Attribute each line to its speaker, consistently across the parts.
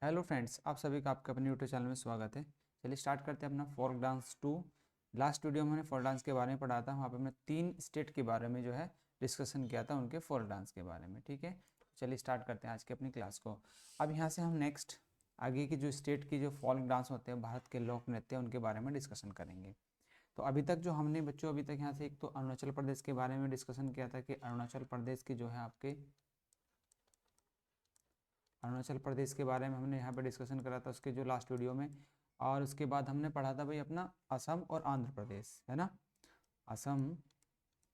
Speaker 1: Hello friends, आप सभी का आपके अपने यूट्यूब चैनल में स्वागत है। चलिए स्टार्ट करते हैं अपना फोक डांस 2। लास्ट वीडियो में हमने फोक डांस के बारे में पढ़ा था। वहाँ पे हमने 3 स्टेट के बारे में जो है डिस्कशन किया था, उनके फोक डांस के बारे में। ठीक है, चलिए स्टार्ट करते हैं आज की अपनी क्लास को। अब यहाँ से हम नेक्स्ट आगे की जो स्टेट की जो फोक डांस होते हैं, भारत के लोक नृत्य, उनके बारे में डिस्कशन करेंगे। तो अभी तक जो हमने बच्चों अभी तक यहाँ से एक तो अरुणाचल प्रदेश के बारे में डिस्कशन किया था कि अरुणाचल प्रदेश की जो है आपके अरुणाचल प्रदेश के बारे में हमने यहाँ पे डिस्कशन करा था उसके जो लास्ट वीडियो में। और उसके बाद हमने पढ़ा था भाई अपना असम और आंध्र प्रदेश, है ना। असम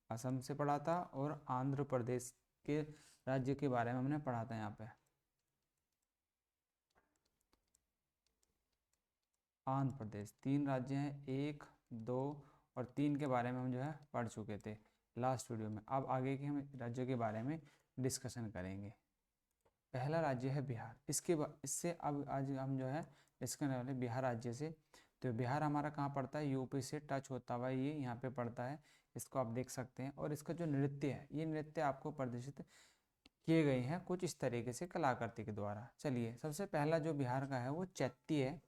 Speaker 1: असम से पढ़ा था, और आंध्र प्रदेश के राज्य के बारे में हमने पढ़ा था यहाँ पे। आंध्र प्रदेश 3 राज्य हैं, 1, 2 और 3 के बारे में हम जो है पढ़ चुके थे लास्ट वीडियो में। अब आगे के हम राज्यों के बारे में डिस्कशन करेंगे। पहला राज्य है बिहार। इससे अब आज हम जो है डिस्कस करने वाले बिहार राज्य से। तो बिहार हमारा कहाँ पड़ता है? यूपी से टच होता हुआ ये यहाँ पे पड़ता है। इसको आप देख सकते हैं। और इसका जो नृत्य है, ये नृत्य आपको प्रदर्शित किए गए हैं कुछ इस तरीके से कलाकृति के द्वारा। चलिए, सबसे पहला जो बिहार का है वो चैत्य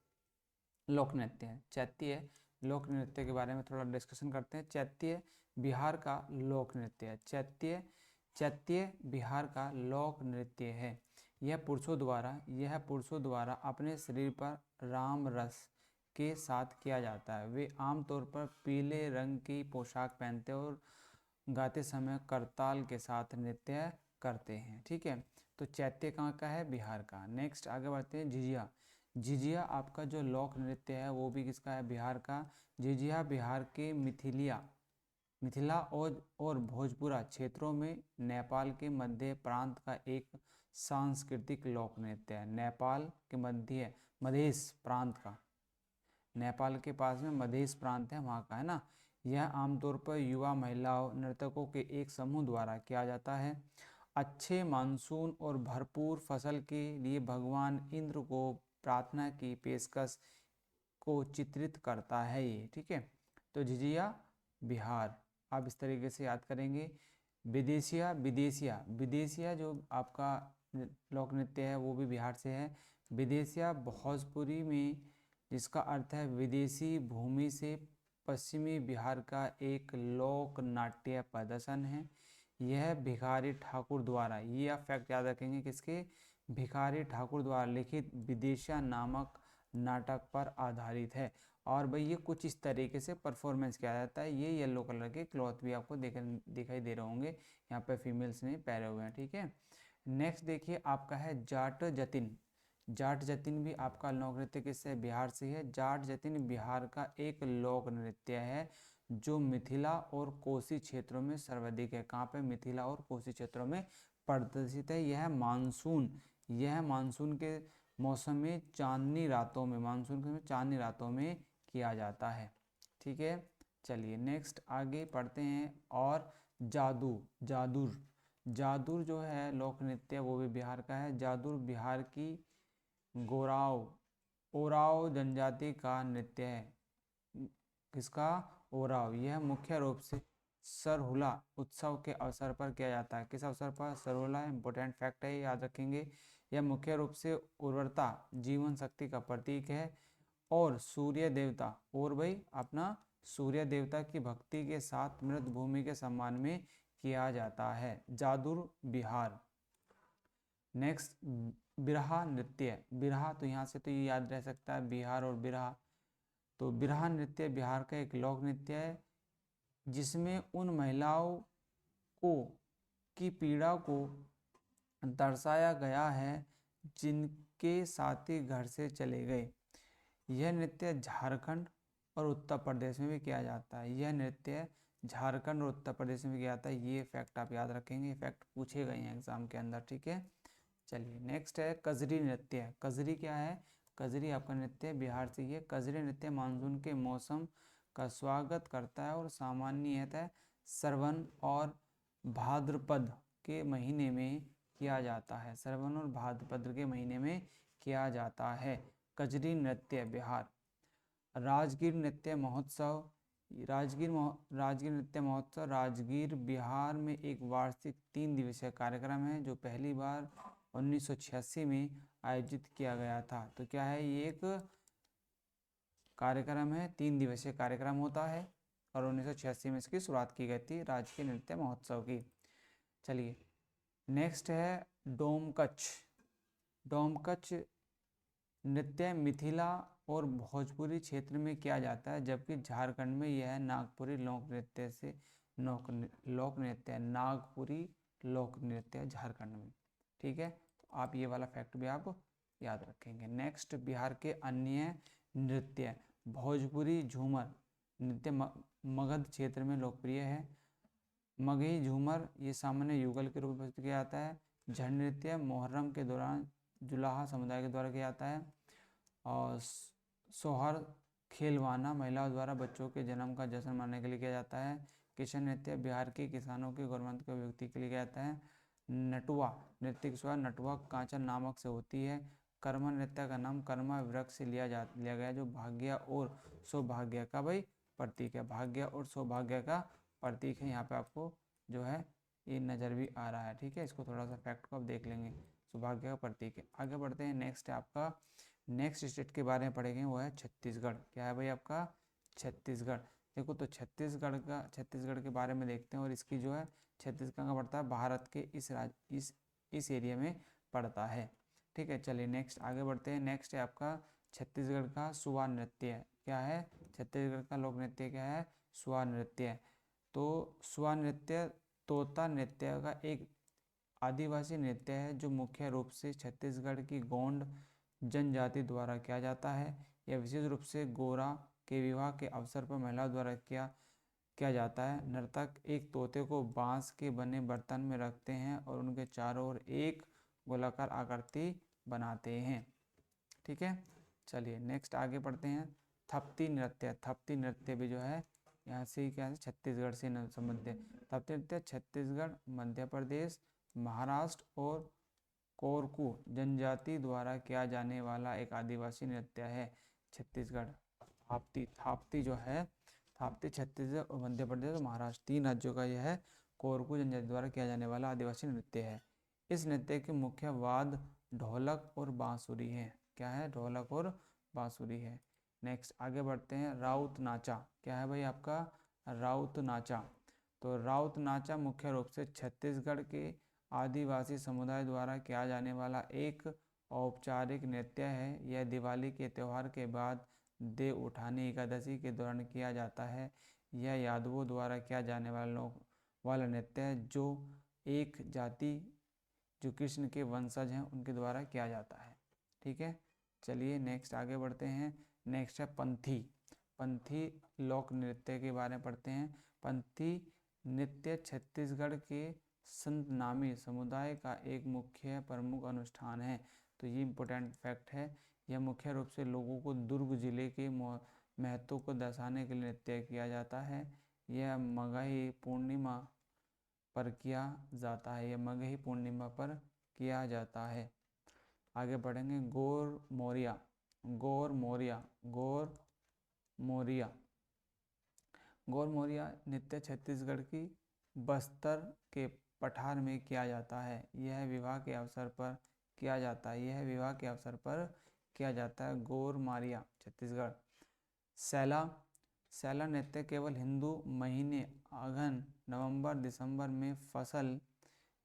Speaker 1: लोक नृत्य है। चैत्य लोक नृत्य के बारे में थोड़ा डिस्कशन करते हैं। चैत्य बिहार का लोक नृत्य है। चैत्य बिहार का लोक नृत्य है। यह पुरुषों द्वारा अपने शरीर पर राम रस के साथ किया जाता है। वे आमतौर पर पीले रंग की पोशाक पहनते हैं और गाते समय करताल के साथ नृत्य करते हैं। ठीक है, तो चैत्य कहाँ का है? बिहार का। नेक्स्ट आगे बढ़ते हैं। झिझिया। झिझिया आपका जो लोक नृत्य है वो भी किसका है? बिहार का। झिझिया बिहार के मिथिला और भोजपुरा क्षेत्रों में नेपाल के मध्य प्रांत का एक सांस्कृतिक लोक नृत्य है। नेपाल के मधेश प्रांत का, नेपाल के पास में मधेश प्रांत है, वहाँ का, है ना। यह आमतौर पर युवा महिलाओं नर्तकों के एक समूह द्वारा किया जाता है। अच्छे मानसून और भरपूर फसल के लिए भगवान इंद्र को प्रार्थना की पेशकश को चित्रित करता है ये। ठीक है, तो झिझिया बिहार आप इस तरीके से याद करेंगे। विदेशिया विदेशिया विदेशिया जो आपका लोक नृत्य है वो भी बिहार से है। विदेशिया भोजपुरी में, जिसका अर्थ है विदेशी भूमि से, पश्चिमी बिहार का एक लोक नाट्य प्रदर्शन है। यह भिखारी ठाकुर द्वारा, ये आप फैक्ट याद रखेंगे किसके? भिखारी ठाकुर द्वारा लिखित विदेशिया नामक नाटक पर आधारित है। और भाई ये कुछ इस तरीके से परफॉर्मेंस किया जाता है। ये येलो कलर के क्लॉथ भी आपको दिखाई दे रहे होंगे, यहाँ पे फीमेल्स ने पहने हुए हैं। ठीक है, नेक्स्ट देखिए आपका है जाट जतिन। जाट जतिन भी आपका लोक नृत्य किससे? बिहार से है। जाट जतिन बिहार का एक लोक नृत्य है जो मिथिला और कोसी क्षेत्रों में सर्वाधिक है। कहाँ पे? मिथिला और कोसी क्षेत्रों में प्रदर्शित है। यह मानसून के मौसम में चांदनी रातों में किया जाता है। ठीक है, चलिए नेक्स्ट आगे पढ़ते हैं। और जादूर जो है लोक नृत्य वो भी बिहार का है। जादूर बिहार की गोराव ओराव जनजाति का नृत्य है। किसका? ओराव। यह मुख्य रूप से सरहुला उत्सव के अवसर पर किया जाता है। किस अवसर पर? सरहुला इंपॉर्टेंट फैक्ट है, याद रखेंगे। यह मुख्य रूप से उर्वरता, जीवन शक्ति का प्रतीक है। और सूर्य देवता, और भाई अपना सूर्य देवता की भक्ति के साथ मृत भूमि के सम्मान में किया जाता है। जादूर बिहार। नेक्स्ट बिरहा नृत्य। बिरहा तो यहाँ से तो ये याद रह सकता है, बिहार और बिरहा। तो बिरहा नृत्य बिहार का एक लोक नृत्य है जिसमें उन महिलाओं को की पीड़ा को दर्शाया गया है जिनके साथी घर से चले गए। यह नृत्य झारखंड और उत्तर प्रदेश में भी किया जाता है। यह नृत्य झारखंड और उत्तर प्रदेश में भी किया जाता है। ये फैक्ट आप याद रखेंगे, फैक्ट पूछे गए हैं एग्जाम के अंदर। ठीक है, चलिए नेक्स्ट है कजरी नृत्य। कजरी क्या है? कजरी आपका नृत्य बिहार से। ये कजरी नृत्य मानसून के मौसम का स्वागत करता है और सामान्यतः श्रवण और भाद्रपद के महीने में किया जाता है। श्रवण और भाद्रपद के महीने में किया जाता है। कजरी नृत्य बिहार। राजगीर नृत्य महोत्सव। राजगीर नृत्य महोत्सव राजगीर बिहार में एक वार्षिक 3 दिवसीय कार्यक्रम है जो पहली बार 1986 में आयोजित किया गया था। तो क्या है, ये एक कार्यक्रम है, 3 दिवसीय कार्यक्रम होता है और 1986 में इसकी शुरुआत की गई थी राजकीय नृत्य महोत्सव की। चलिए नेक्स्ट है डोमकच। डोमकच नृत्य मिथिला और भोजपुरी क्षेत्र में किया जाता है, जबकि झारखंड में यह नागपुरी लोक नृत्य से लोक नृत्य नागपुरी लोक नृत्य झारखंड में। ठीक है, तो आप ये वाला फैक्ट भी आप याद रखेंगे। नेक्स्ट, बिहार के अन्य नृत्य। भोजपुरी झूमर नृत्य मगध क्षेत्र में लोकप्रिय है। मगही झूमर ये सामान्य युगल के रूप में प्रस्तुत किया जाता है। झंड नृत्य मुहर्रम के दौरान जुलाहा समुदाय के द्वारा किया जाता है। और सोहर खेलवाना महिलाओं द्वारा बच्चों के जन्म का जश्न मनाने के लिए किया जाता है। किशन नृत्य बिहार के किसानों की गौरवंत की अभिव्यक्ति के लिए किया जाता है। नटुआ नृत्य की शुरुआत नटुआ कांचन नामक से होती है। कर्मा नृत्य का नाम कर्मा वृक्ष से लिया गया, जो भाग्य और सौभाग्य का भाई प्रतीक है। भाग्य और सौभाग्य का प्रतीक है। यहाँ पे आपको जो है ये नज़र भी आ रहा है। ठीक है, इसको थोड़ा सा फैक्ट को आप देख लेंगे, सौभाग्य का प्रतीक है। आगे बढ़ते हैं। नेक्स्ट है आपका, नेक्स्ट स्टेट के बारे में पढ़ेंगे, वो है छत्तीसगढ़। क्या है भाई आपका? छत्तीसगढ़। देखो तो छत्तीसगढ़ के बारे में देखते हैं। और इसकी जो है छत्तीसगढ़ का पड़ता है भारत के इस एरिया में पड़ता है। ठीक है, चलिए नेक्स्ट आगे बढ़ते हैं। नेक्स्ट है आपका छत्तीसगढ़ का सुवा नृत्य। क्या है? छत्तीसगढ़ का लोक नृत्य क्या है? सुवा नृत्य। तो सुवा नृत्य तोता नृत्य का एक आदिवासी नृत्य है, जो मुख्य रूप से छत्तीसगढ़ की गोंड जनजाति द्वारा किया जाता है। यह विशेष रूप से गोरा के विवाह के अवसर पर महिलाओं द्वारा किया जाता है। नर्तक एक तोते को बांस के बने बर्तन में रखते हैं और उनके चारों ओर एक गोलाकार आकृति बनाते हैं। ठीक है, चलिए नेक्स्ट आगे बढ़ते हैं। थप्ती नृत्य। थप्ती नृत्य भी जो है यहाँ से क्या है, छत्तीसगढ़ से संबंधित है। थप्ती नृत्य छत्तीसगढ़, मध्य प्रदेश, महाराष्ट्र और कोरकू जनजाति द्वारा किया जाने वाला एक आदिवासी नृत्य है। छत्तीसगढ़ थाप्ती थाप्ती जो है, थाप्ती छत्तीसगढ़ और मध्य प्रदेश और महाराष्ट्र 3 राज्यों का यह है कोरकू जनजाति द्वारा किया जाने वाला आदिवासी नृत्य है। इस नृत्य के मुख्य वाद्य ढोलक और बांसुरी है। क्या है? ढोलक और बांसुरी है। नेक्स्ट आगे बढ़ते हैं। राउत नाचा। क्या है भाई आपका? राउत नाचा। तो राउत नाचा मुख्य रूप से छत्तीसगढ़ के आदिवासी समुदाय द्वारा किया जाने वाला एक औपचारिक नृत्य है। यह दिवाली के त्यौहार के बाद देव उठानी एकादशी के दौरान किया जाता है। यह यादवों द्वारा किया जाने वाला नृत्य है, जो एक जाति जो कृष्ण के वंशज हैं उनके द्वारा किया जाता है। ठीक है, चलिए नेक्स्ट आगे बढ़ते हैं। नेक्स्ट है पंथी। पंथी लोक नृत्य के बारे में पढ़ते हैं। पंथी नृत्य छत्तीसगढ़ के संत नामी समुदाय का एक मुख्य प्रमुख अनुष्ठान है। तो ये इम्पोर्टेंट फैक्ट है। यह मुख्य रूप से लोगों को दुर्ग जिले के महत्व को दर्शाने के लिए नृत्य किया जाता है। यह मगही पूर्णिमा पर किया जाता है। यह मगही पूर्णिमा पर किया जाता है। आगे बढ़ेंगे। गौर मोरिया। गौर मोरिया गौर मोरिया गौर मोरिया नृत्य छत्तीसगढ़ की बस्तर के पठार में किया जाता है। यह विवाह के अवसर पर किया जाता है। यह विवाह के अवसर पर किया जाता है। गौर मारिया छत्तीसगढ़। सैला नृत्य केवल हिंदू महीने अगहन, नवंबर, दिसंबर में फसल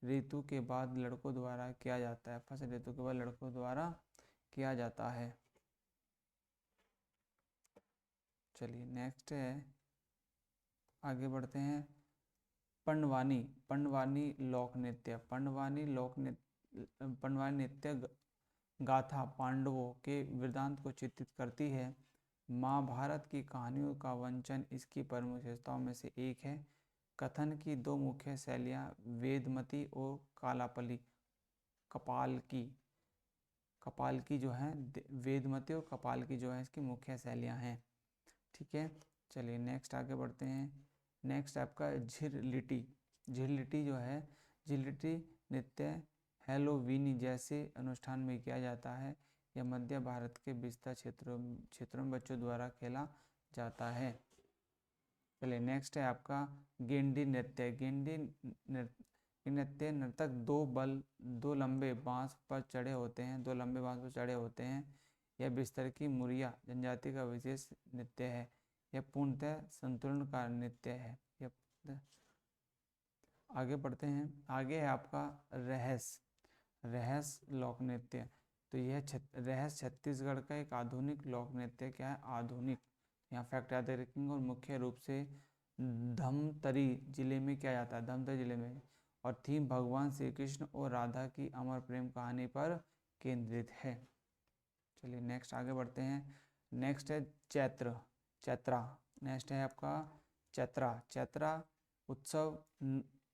Speaker 1: ऋतु के बाद लड़कों द्वारा किया जाता है। फसल ऋतु के बाद लड़कों द्वारा किया जाता है। चलिए नेक्स्ट है, आगे बढ़ते हैं। पंडवानी। पंडवानी लोक नृत्य। पंडवानी नृत्य गाथा पांडवों के वृत्तांत को चित्रित करती है। महाभारत की कहानियों का वांचन इसकी प्रमुख विशेषताओं में से एक है। कथन की 2 मुख्य शैलियाँ वेदमती और कपाल की जो है वेदमती और कपाल की जो है इसकी मुख्य शैलियाँ हैं। ठीक है, चलिए नेक्स्ट आगे बढ़ते हैं। नेक्स्ट आपका झिरलिटी। झिरलिटी जो है, झिरलिटी नृत्य हैलोवीन जैसे अनुष्ठान में किया जाता है। यह मध्य भारत के विस्तार क्षेत्रों में बच्चों द्वारा खेला जाता है। चलिए नेक्स्ट है आपका गेंडी नृत्य। गेंडी नृत्य नर्तक दो लंबे बांस पर चढ़े होते हैं, दो लंबे बांस पर चढ़े होते हैं। यह बिस्तर की मुरिया जनजाति का विशेष नृत्य है। यह पूर्णतः संतुलन का नृत्य है। आगे बढ़ते हैं। आगे है आपका रहस लोक नृत्य। तो यह रहस छत्तीसगढ़ का एक आधुनिक लोक नृत्य। क्या है? आधुनिक। यहाँ फैक्ट याद रखेंगे। और मुख्य रूप से धमतरी जिले में किया जाता है, धमतरी जिले में। और थीम भगवान श्री कृष्ण और राधा की अमर प्रेम कहानी पर केंद्रित है। चलिए नेक्स्ट आगे बढ़ते हैं। नेक्स्ट है चैत्रा। नेक्स्ट है आपका चैत्रा उत्सव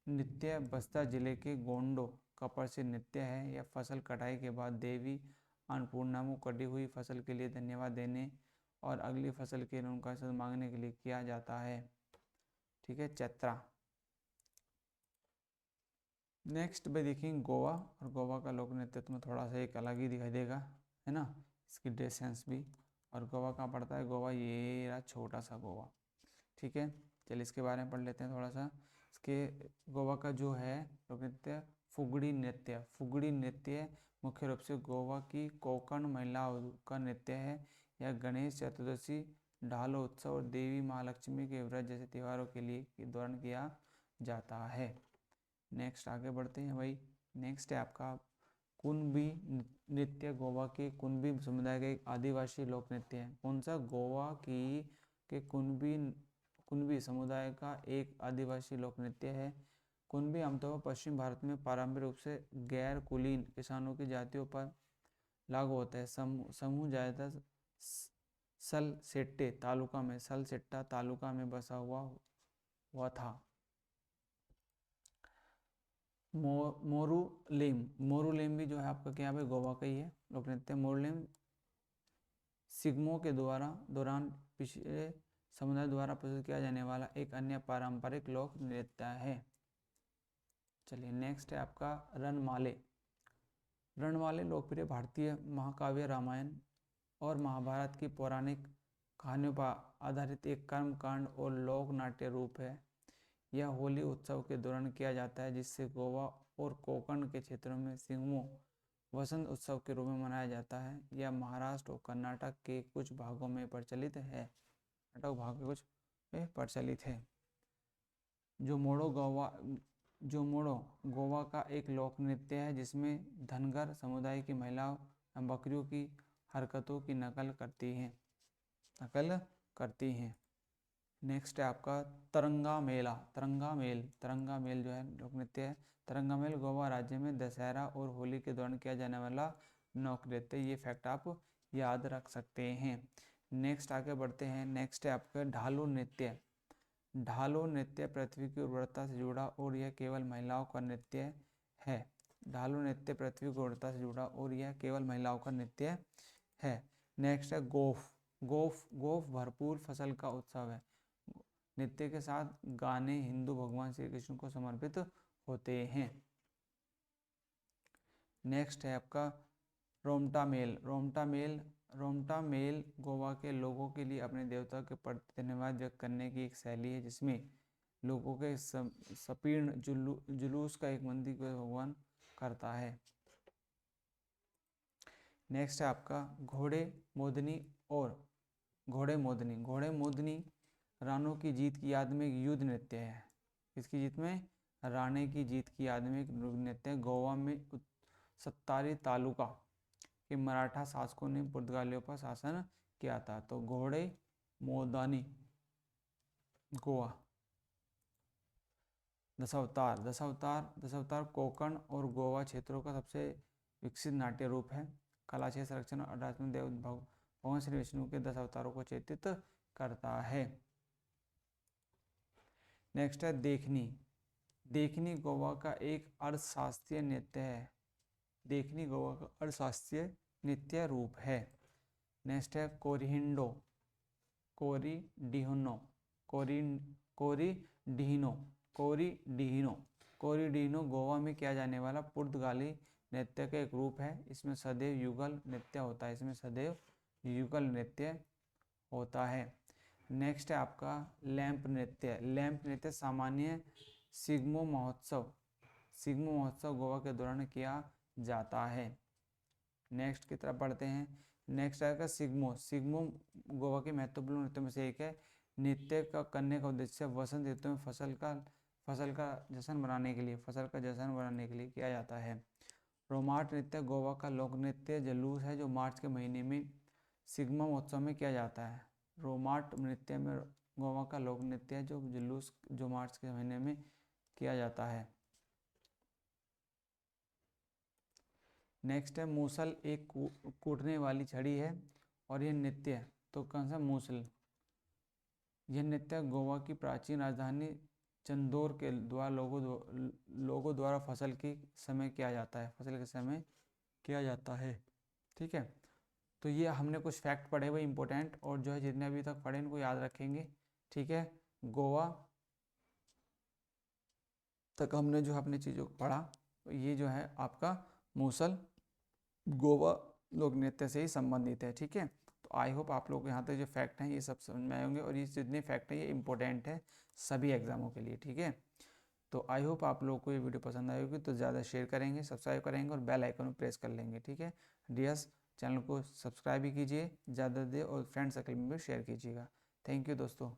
Speaker 1: नृत्य बस्तर जिले के गोंडो का प्रसिद्ध नृत्य है। यह फसल कटाई के बाद देवी अन्नपूर्णा को कटी हुई फसल के लिए धन्यवाद देने और अगली फसल के लिए उनका आशीर्वाद मांगने के लिए किया जाता है। ठीक है, चैत्रा। नेक्स्ट पे देखेंगे गोवा। और गोवा का लोक नृत्य में थोड़ा सा एक अलग ही दिखाई देगा, है ना, इसकी ड्रेस सेंस भी। और गोवा कहाँ पड़ता है? गोवा ये रहा, छोटा सा गोवा। ठीक है, चलिए इसके बारे में पढ़ लेते हैं थोड़ा सा। इसके गोवा का जो है लोक नृत्य फुगड़ी नृत्य। फुगड़ी नृत्य मुख्य रूप से गोवा की कोंकण महिलाओं का नृत्य है। यह गणेश चतुर्दशी, ढालो उत्सव और देवी महालक्ष्मी के व्रत जैसे त्योहारों के लिए के दौरान किया जाता है। नेक्स्ट आगे बढ़ते हैं भाई। नेक्स्ट है आपका कुनबी नृत्य। गोवा के कुनबी समुदाय का एक आदिवासी लोक नृत्य है। कौन सा? गोवा की के कुनबी समुदाय का एक आदिवासी लोक नृत्य है। कुनबी आमतौर पर पश्चिम भारत में पारंपरिक रूप से गैर कुलीन किसानों की जातियों पर लागू होता है। समूह ज़्यादातर सलसेट्टा तालुका में बसा हुआ था। मोरूलेम भी जो है आपका क्या है? गोवा का ही है लोक नृत्य। मोरूलेम सिग्मो के दौरान पिछले समुदाय द्वारा प्रस्तुत किया जाने वाला एक अन्य पारंपरिक लोक नृत्य है। चलिए नेक्स्ट है आपका रणमाले। रणमाले लोकप्रिय भारतीय महाकाव्य रामायण और महाभारत की पौराणिक कहानियों पर आधारित एक कर्मकांड और लोक नाट्य रूप है। यह होली उत्सव के दौरान किया जाता है, जिससे गोवा और कोंकण के क्षेत्रों में सिंगमो वसंत उत्सव के रूप में मनाया जाता है। यह महाराष्ट्र और कर्नाटक के कुछ भागों में प्रचलित है। जो मोड़ो गोवा का एक लोक नृत्य है, जिसमें धनगर समुदाय की महिलाओं बकरियों की हरकतों की नकल करती हैं। नेक्स्ट है आपका तरंगा मेल जो है लोक नृत्य है। तरंगा मेल गोवा राज्य में दशहरा और होली के दौरान किया जाने वाला लोक नृत्य। ये फैक्ट आप याद रख सकते हैं। नेक्स्ट आगे बढ़ते हैं। नेक्स्ट है आपका ढालो नृत्य। ढालो नृत्य पृथ्वी की उर्वरता से जुड़ा और यह केवल महिलाओं का नृत्य है। ढालो नृत्य पृथ्वी की उर्वरता से जुड़ा और यह केवल महिलाओं का नृत्य है। नेक्स्ट है गोफ भरपूर फसल का उत्सव है। नृत्य के साथ गाने हिंदू भगवान श्री कृष्ण को समर्पित होते हैं। नेक्स्ट है आपका रोमटा मेल गोवा के लोगों के लिए अपने देवता के प्रति धन्यवाद व्यक्त करने की एक शैली है, जिसमें लोगों के संकीर्ण जुलूस का एक मंदिर को भगवान करता है। नेक्स्ट है आपका घोड़े मोदनी रानों की जीत की याद में एक युद्ध नृत्य है। किसकी जीत में? राणे की जीत की याद में एक नृत्य। गोवा में सत्तारी तालुका के मराठा शासकों ने पुर्तगालियों पर शासन किया था। तो घोड़े मोदानी गोवा। दशावतार कोंकण और गोवा क्षेत्रों का सबसे विकसित नाट्य रूप है। कला क्षेत्र संरक्षण और आध्यात्मिक देव भगवान श्री विष्णु के 10 अवतारों को चित्रित करता है। नेक्स्ट है देखनी गोवा का एक अर्थशास्त्रीय नृत्य है। देखनी गोवा का अर्थशास्त्रीय नृत्य रूप है। नेक्स्ट है कोरिडीनो गोवा में किया जाने वाला पुर्तगाली नृत्य का एक रूप है। इसमें सदैव युगल नृत्य होता है। नेक्स्ट है आपका लैंप नृत्य। सामान्य सिग्मो महोत्सव गोवा के दौरान किया जाता है। नेक्स्ट की तरफ बढ़ते हैं। नेक्स्ट आएगा सिग्मो। सिग्मो गोवा के महत्वपूर्ण नृत्यों में से एक है। नृत्य का करने का उद्देश्य वसंत ऋतु में फसल का जश्न मनाने के लिए किया जाता है। रोमाट नृत्य गोवा का लोक नृत्य जुलूस है जो मार्च के महीने में सिग्मा महोत्सव में किया जाता है। रोमाट नृत्य में गोवा का लोक नृत्य है जो मार्च के महीने में किया जाता है। नेक्स्ट है मूसल। एक कूटने वाली छड़ी है और यह नृत्य तो कौन सा मूसल। यह नृत्य गोवा की प्राचीन राजधानी चंदौर के लोगों द्वारा फसल के समय किया जाता है। ठीक है, तो ये हमने कुछ फैक्ट पढ़े हुए इंपॉर्टेंट, और जो है जितने अभी तक पढ़े इनको याद रखेंगे। ठीक है, गोवा तक हमने जो अपनी चीज़ों को पढ़ा, तो ये जो है आपका मूसल गोवा लोक नृत्य से ही संबंधित है। ठीक है, तो आई होप आप लोग यहाँ तक जो फैक्ट हैं ये सब समझ में आए होंगे, और ये जितने फैक्ट हैं ये इंपॉर्टेंट है सभी एग्जामों के लिए। ठीक है, तो आई होप आप लोगों को ये वीडियो पसंद आई होगी, तो ज़्यादा शेयर करेंगे, सब्सक्राइब करेंगे और बेल आइकन प्रेस कर लेंगे। ठीक है डियर्स, चैनल को सब्सक्राइब भी कीजिए ज़्यादा दे और फ्रेंड सर्कल में भी शेयर कीजिएगा। थैंक यू दोस्तों।